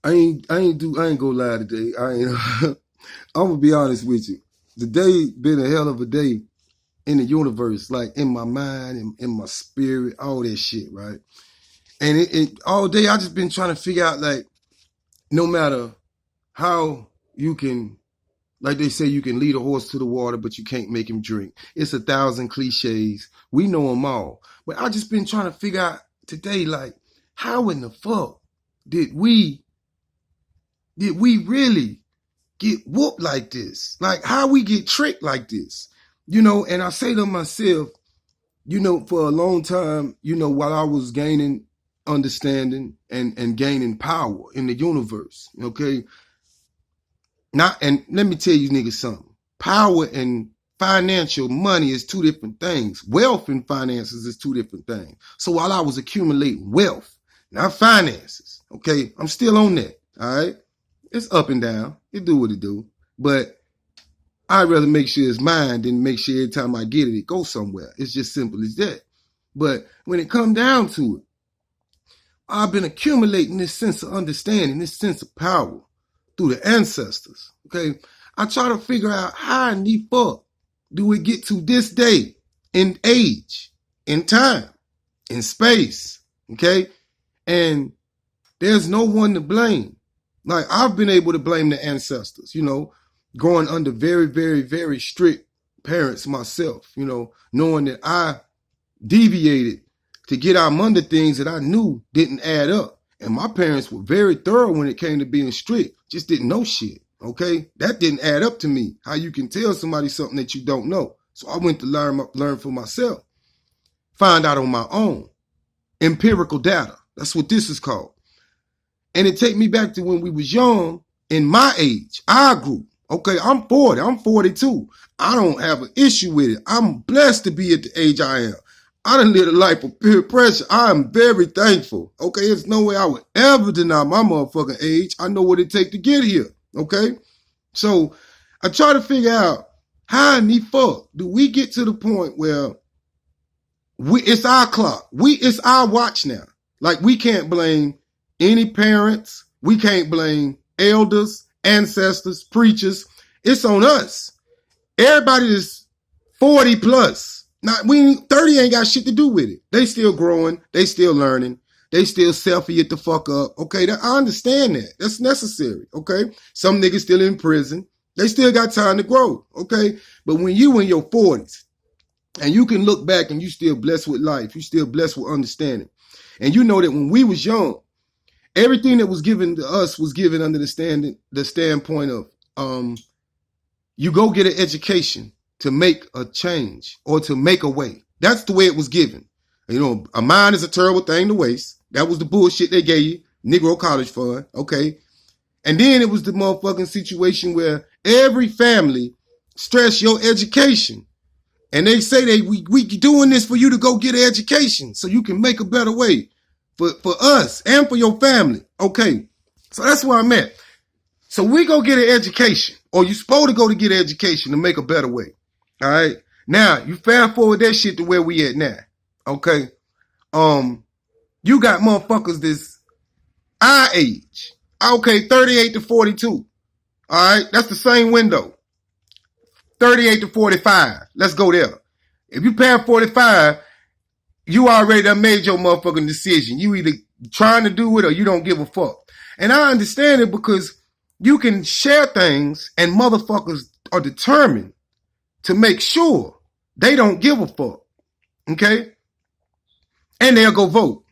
I ain't gonna lie today. I'm gonna be honest with you. The day been a hell of a day in the universe, like in my mind and in my spirit, all that shit, right? And all day I just been trying to figure out, like, no matter how you can, like they say, you can lead a horse to the water, but you can't make him drink. It's 1,000 cliches. We know them all. But I just been trying to figure out today, like, how in the fuck did we really get whooped like this? Like, how we get tricked like this? And I say to myself, for a long time, while I was gaining understanding and gaining power in the universe, okay? And let me tell you niggas something. Power and financial money is two different things. Wealth and finances is two different things. So while I was accumulating wealth, not finances, okay, I'm still on that, all right? It's up and down. It do what it do. But I'd rather make sure it's mine than make sure every time I get it, it goes somewhere. It's just simple as that. But when it come down to it, I've been accumulating this sense of understanding, this sense of power through the ancestors, okay? I try to figure out how in the fuck do we get to this day in age, in time, in space, okay? And there's no one to blame. Like, I've been able to blame the ancestors, growing under very, very, very strict parents myself, knowing that I deviated to get out under things that I knew didn't add up. And my parents were very thorough when it came to being strict, just didn't know shit, okay? That didn't add up to me, how you can tell somebody something that you don't know. So I went to learn for myself, find out on my own, empirical data. That's what this is called. And it take me back to when we was young, in my age, our group. Okay, I'm 40, I'm 42. I don't have an issue with it. I'm blessed to be at the age I am. I done lived a life of peer pressure. I am very thankful. Okay, there's no way I would ever deny my motherfucking age. I know what it take to get here. Okay, so I try to figure out how in the fuck do we get to the point where it's our clock. It's our watch now. Like, we can't blame any parents. We can't blame elders, ancestors, preachers. It's on us. Everybody is 40 plus. Now, 30 ain't got shit to do with it. They still growing. They still learning. They still selfie it the fuck up. Okay, I understand that. That's necessary. Okay, some niggas still in prison. They still got time to grow. Okay, but when you in your 40s and you can look back and you still blessed with life, you still blessed with understanding, and you know that when we was young, everything that was given to us was given under the standpoint of you go get an education to make a change or to make a way. That's the way it was given. A mind is a terrible thing to waste. That was the bullshit they gave you, Negro College Fund, okay? And then it was the motherfucking situation where every family stress your education. And they say we doing this for you to go get an education so you can make a better way for us and for your family, okay? So that's where I'm at. So we go get an education, or you supposed to go to get an education to make a better way. All right. Now you fast forward that shit to where we at now. Okay. You got motherfuckers this our age. Okay, 38 to 42. All right. That's the same window. 38 to 45. Let's go there. If you past 45, you already done made your motherfucking decision. You either trying to do it or you don't give a fuck. And I understand it because you can share things and motherfuckers are determined to make sure they don't give a fuck, okay? And they'll go vote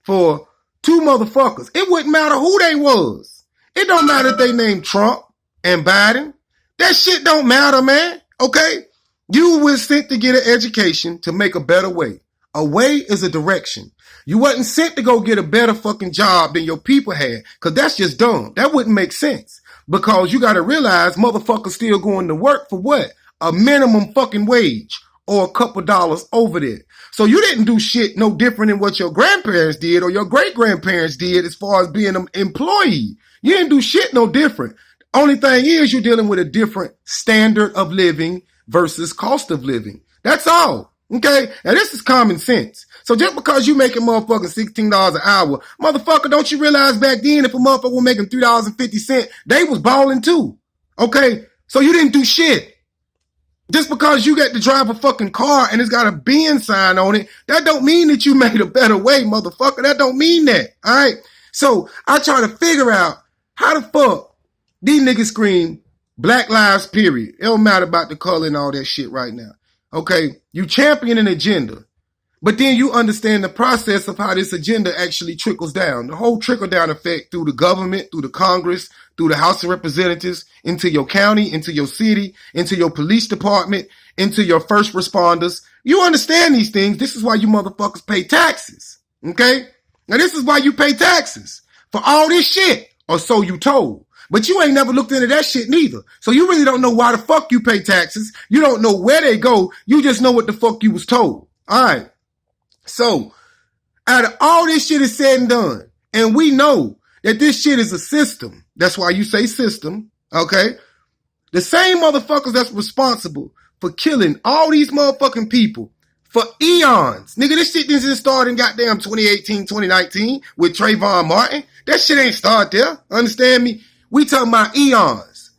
for two motherfuckers. It wouldn't matter who they was. It don't matter if they named Trump and Biden. That shit don't matter, man, okay? You were sent to get an education to make a better way. A way is a direction. You wasn't sent to go get a better fucking job than your people had, because that's just dumb. That wouldn't make sense, because you got to realize motherfuckers still going to work for what? A minimum fucking wage or a couple dollars over there. So you didn't do shit no different than what your grandparents did or your great-grandparents did as far as being an employee. You didn't do shit no different. Only thing is you're dealing with a different standard of living versus cost of living. That's all. Okay? Now this is common sense. So just because you making motherfucking $16 an hour, motherfucker, don't you realize back then if a motherfucker was making $3.50, they was balling too. Okay? So you didn't do shit. Just because you got to drive a fucking car and it's got a bin sign on it, that don't mean that you made a better way, motherfucker. That don't mean that. All right? So I try to figure out how the fuck these niggas scream Black Lives, period. It don't matter about the color and all that shit right now. Okay? You champion an agenda. But then you understand the process of how this agenda actually trickles down. The whole trickle-down effect through the government, through the Congress, through the House of Representatives, into your county, into your city, into your police department, into your first responders. You understand these things. This is why you motherfuckers pay taxes. Okay? Now this is why you pay taxes. For all this shit. Or so you told. But you ain't never looked into that shit neither. So you really don't know why the fuck you pay taxes. You don't know where they go. You just know what the fuck you was told. All right. So, out of all this shit is said and done, and we know that this shit is a system. That's why you say system, okay? The same motherfuckers that's responsible for killing all these motherfucking people for eons. Nigga, this shit didn't start in goddamn 2018, 2019 with Trayvon Martin. That shit ain't start there. Understand me? We talking about eons.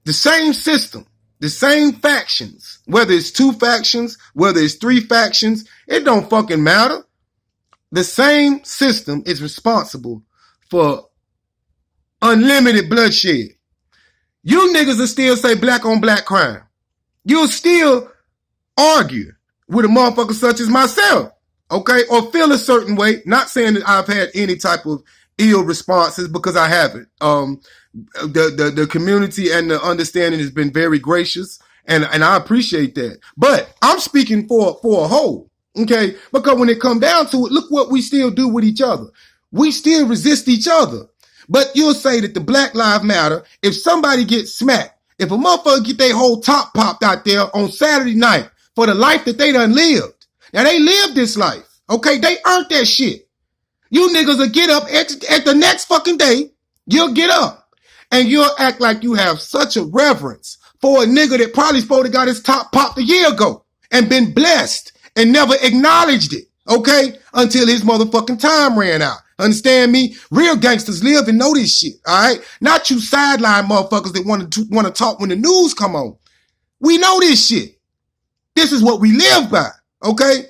The same system. The same factions, whether it's 2 factions, whether it's 3 factions, it don't fucking matter. The same system is responsible for unlimited bloodshed. You niggas will still say black on black crime. You'll still argue with a motherfucker such as myself, okay? Or feel a certain way. Not saying that I've had any type of ill responses because I haven't. The community and the understanding has been very gracious, and I appreciate that. But I'm speaking for a whole, okay? Because when it come down to it, look what we still do with each other. We still resist each other. But you'll say that the Black Lives Matter, if somebody gets smacked, if a motherfucker get their whole top popped out there on Saturday night for the life that they done lived. Now they lived this life, okay? They earned that shit. You niggas will get up at the next fucking day, you'll get up. And you'll act like you have such a reverence for a nigga that probably supposed to got his top popped a year ago and been blessed and never acknowledged it, okay? Until his motherfucking time ran out. Understand me? Real gangsters live and know this shit, all right? Not you sideline motherfuckers that want to talk when the news come on. We know this shit. This is what we live by, okay?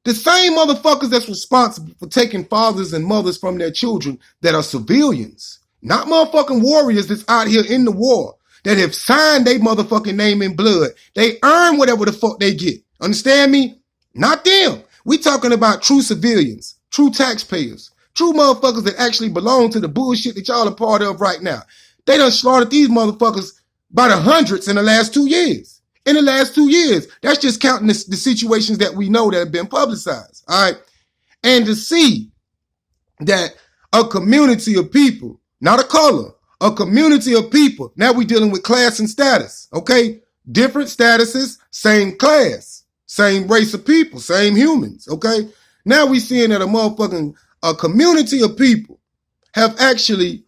The same motherfuckers that's responsible for taking fathers and mothers from their children that are civilians. Not motherfucking warriors that's out here in the war that have signed their motherfucking name in blood. They earn whatever the fuck they get. Understand me? Not them. We talking about true civilians, true taxpayers, true motherfuckers that actually belong to the bullshit that y'all are part of right now. They done slaughtered these motherfuckers by the hundreds in the last 2 years. In the last 2 years. That's just counting the situations that we know that have been publicized. All right. And to see that a community of people, not a color, a community of people. Now we dealing with class and status, okay? Different statuses, same class, same race of people, same humans, okay? Now we seeing that a community of people have actually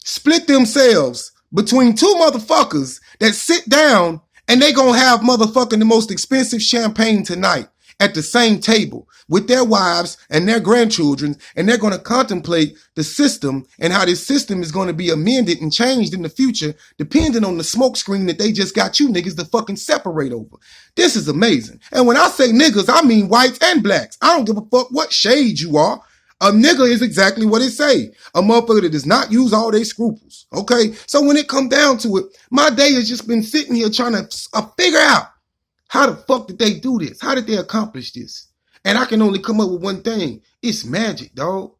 split themselves between 2 motherfuckers that sit down and they gonna have motherfucking the most expensive champagne tonight at the same table with their wives and their grandchildren, and they're going to contemplate the system and how this system is going to be amended and changed in the future, depending on the smoke screen that they just got you niggas to fucking separate over. This is amazing. And when I say niggas, I mean whites and blacks. I don't give a fuck what shade you are. A nigga is exactly what it say. A motherfucker that does not use all their scruples. Okay? So when it come down to it, my day has just been sitting here trying to figure out how the fuck did they do this? How did they accomplish this? And I can only come up with one thing. It's magic, dog.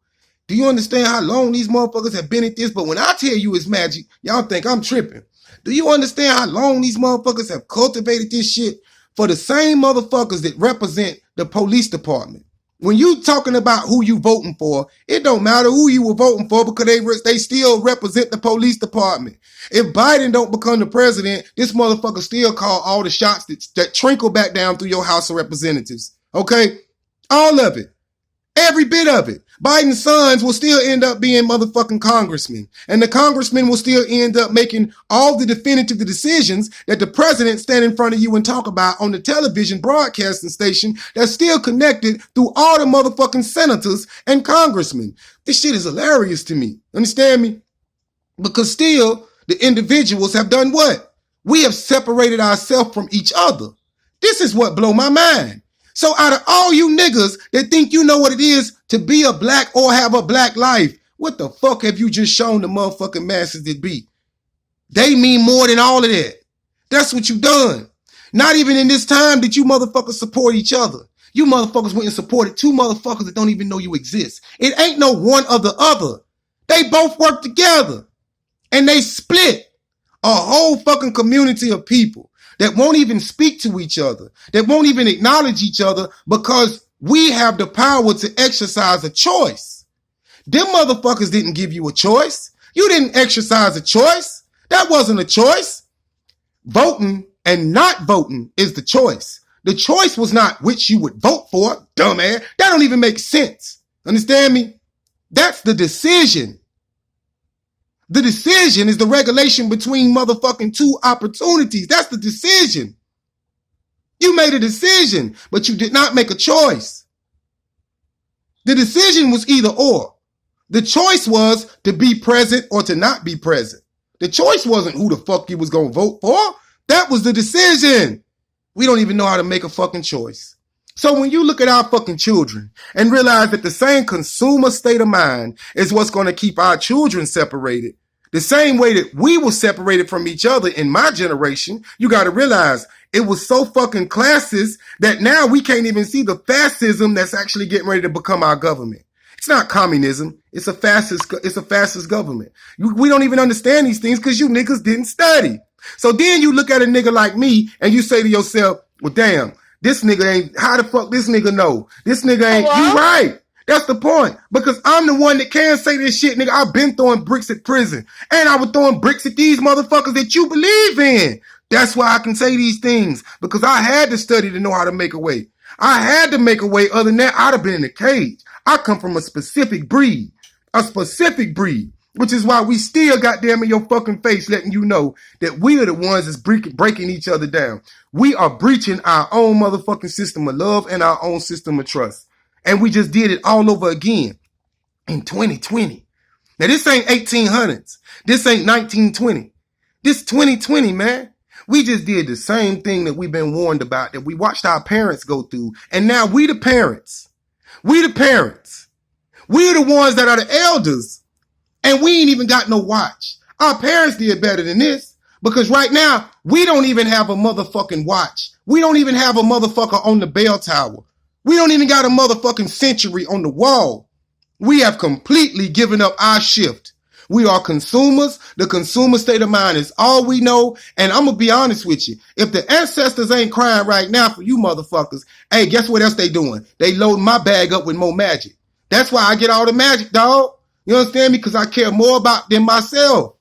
Do you understand how long these motherfuckers have been at this? But when I tell you it's magic, y'all think I'm tripping. Do you understand how long these motherfuckers have cultivated this shit for the same motherfuckers that represent the police department? When you talking about who you voting for, it don't matter who you were voting for because they still represent the police department. If Biden don't become the president, this motherfucker still call all the shots that trickle back down through your House of Representatives. Okay? All of it. Every bit of it. Biden's sons will still end up being motherfucking congressmen. And the congressmen will still end up making all the definitive decisions that the president stand in front of you and talk about on the television broadcasting station that's still connected through all the motherfucking senators and congressmen. This shit is hilarious to me. Understand me? Because still, the individuals have done what? We have separated ourselves from each other. This is what blow my mind. So out of all you niggas that think you know what it is to be a black or have a black life, what the fuck have you just shown the motherfucking masses to be? They mean more than all of that. That's what you done. Not even in this time did you motherfuckers support each other. You motherfuckers went and supported two motherfuckers that don't even know you exist. It ain't no one or the other. They both work together. And they split a whole fucking community of people that won't even speak to each other, that won't even acknowledge each other because we have the power to exercise a choice. Them motherfuckers didn't give you a choice. You didn't exercise a choice. That wasn't a choice. Voting and not voting is the choice. The choice was not which you would vote for, dumbass. That don't even make sense. Understand me? That's the decision. The decision is the regulation between motherfucking two opportunities. That's the decision. You made a decision, but you did not make a choice. The decision was either or. The choice was to be present or to not be present. The choice wasn't who the fuck you was going to vote for. That was the decision. We don't even know how to make a fucking choice. So when you look at our fucking children and realize that the same consumer state of mind is what's going to keep our children separated, the same way that we were separated from each other in my generation, you got to realize it was so fucking classist that now we can't even see the fascism that's actually getting ready to become our government. It's not communism. It's a fascist government. We don't even understand these things because you niggas didn't study. So then you look at a nigga like me and you say to yourself, well, damn, this nigga ain't, how the fuck this nigga know? This nigga ain't, you right. That's the point. Because I'm the one that can say this shit, nigga. I've been throwing bricks at prison. And I was throwing bricks at these motherfuckers that you believe in. That's why I can say these things. Because I had to study to know how to make a way. I had to make a way. Other than that, I'd have been in a cage. I come from a specific breed. Which is why we still goddamn in your fucking face letting you know that we are the ones that's breaking each other down. We are breaching our own motherfucking system of love and our own system of trust. And we just did it all over again in 2020. Now, this ain't 1800s. This ain't 1920. This 2020, man. We just did the same thing that we've been warned about, that we watched our parents go through. And now we the parents. We the parents. We are the ones that are the elders. And we ain't even got no watch. Our parents did better than this. Because right now, we don't even have a motherfucking watch. We don't even have a motherfucker on the bell tower. We don't even got a motherfucking century on the wall. We have completely given up our shift. We are consumers. The consumer state of mind is all we know. And I'm going to be honest with you. If the ancestors ain't crying right now for you motherfuckers, hey, guess what else they doing? They loading my bag up with more magic. That's why I get all the magic, dog. You understand me? Because I care more about them myself.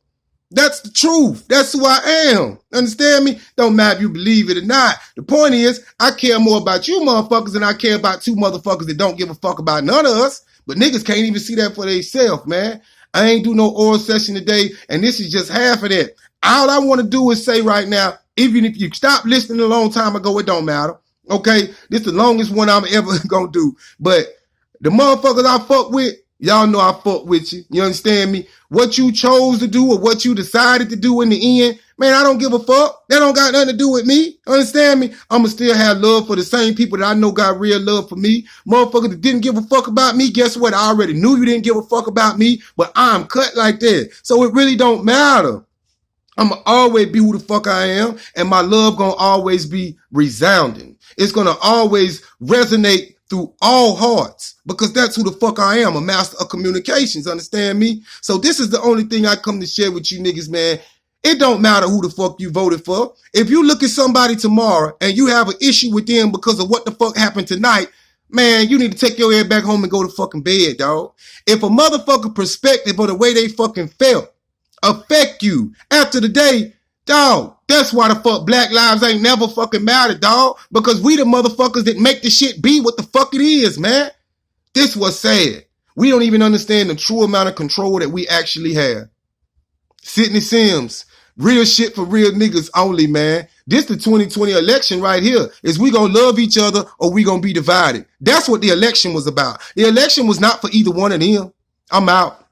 That's the truth. That's who I am. Understand me? Don't matter if you believe it or not. The point is, I care more about you motherfuckers than I care about two motherfuckers that don't give a fuck about none of us. But niggas can't even see that for themselves, man. I ain't do no oral session today, and this is just half of that. All I want to do is say right now, even if you stopped listening a long time ago, it don't matter. Okay? This the longest one I'm ever gonna do. But the motherfuckers I fuck with, y'all know I fuck with you. You understand me? What you chose to do or what you decided to do in the end, man, I don't give a fuck. That don't got nothing to do with me. Understand me? I'ma still have love for the same people that I know got real love for me. Motherfuckers that didn't give a fuck about me, guess what? I already knew you didn't give a fuck about me, but I'm cut like that. So it really don't matter. I'ma always be who the fuck I am, and my love gonna always be resounding. It's gonna always resonate through all hearts, because that's who the fuck I am, a master of communications, understand me? So this is the only thing I come to share with you niggas, man. It don't matter who the fuck you voted for. If you look at somebody tomorrow and you have an issue with them because of what the fuck happened tonight, man, you need to take your head back home and go to fucking bed, dog. If a motherfucker perspective or the way they fucking felt affect you after the day, dog, that's why the fuck Black Lives ain't never fucking mattered, dog. Because we the motherfuckers that make the shit be what the fuck it is, man. This was sad. We don't even understand the true amount of control that we actually have. SIDNEY SIMS, real shit for real niggas only, man. This the 2020 election right here. Is we gonna love each other or we gonna be divided? That's what the election was about. The election was not for either one of them. I'm out.